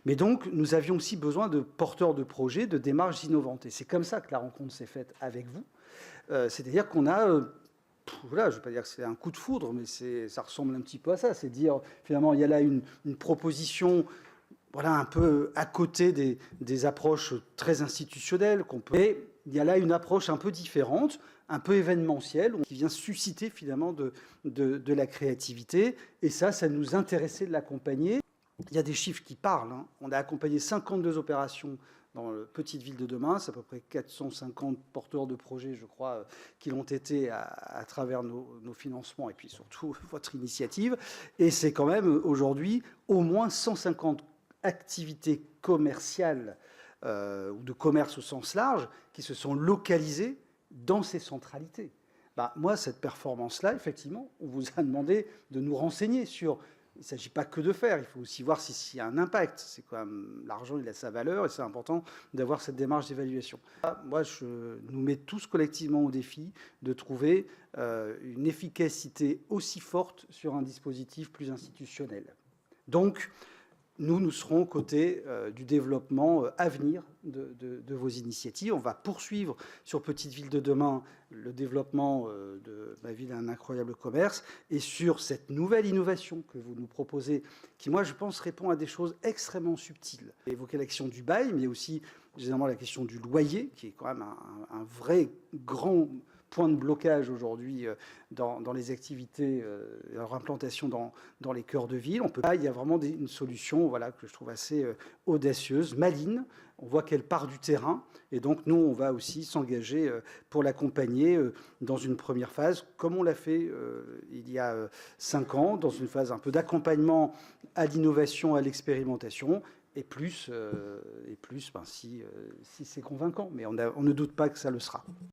Mais donc, nous avions aussi besoin de porteurs de projets, de démarches innovantes. Et c'est comme ça que la rencontre s'est faite avec vous. C'est-à-dire qu'on a... voilà, je ne veux pas dire que c'est un coup de foudre, mais ça ressemble un petit peu à ça. C'est dire, finalement, il y a là une proposition, voilà, un peu à côté des approches très institutionnelles qu'on peut... Et il y a là une approche un peu différente, un peu événementielle, qui vient susciter finalement de la créativité. Et ça nous intéressait de l'accompagner. Il y a des chiffres qui parlent. Hein. On a accompagné 52 opérations dans la petite ville de demain. C'est à peu près 450 porteurs de projets, je crois, qui l'ont été à travers nos financements et puis surtout votre initiative. Et c'est quand même aujourd'hui au moins 150 activités commerciales ou de commerce au sens large qui se sont localisées dans ces centralités. Bah, moi, cette performance-là, effectivement, on vous a demandé de nous renseigner sur... Il ne s'agit pas que de faire, il faut aussi voir s'il y a un impact. C'est quand même l'argent, il a sa valeur et c'est important d'avoir cette démarche d'évaluation. Moi, je nous mets tous collectivement au défi de trouver une efficacité aussi forte sur un dispositif plus institutionnel. Donc, nous serons aux côtés du développement à venir de vos initiatives. On va poursuivre sur Petite Ville de demain le développement de Ma Ville à un incroyable commerce et sur cette nouvelle innovation que vous nous proposez, qui, moi, je pense, répond à des choses extrêmement subtiles. Évoquer la question du bail, mais aussi, généralement, la question du loyer, qui est quand même un vrai grand point de blocage aujourd'hui dans les activités, leur implantation dans les cœurs de ville. On peut pas, il y a vraiment une solution, voilà, que je trouve assez audacieuse, maligne. On voit qu'elle part du terrain et donc nous, on va aussi s'engager pour l'accompagner dans une première phase, comme on l'a fait il y a 5 ans, dans une phase un peu d'accompagnement à l'innovation, à l'expérimentation. Et plus ben, si c'est convaincant, mais on ne doute pas que ça le sera.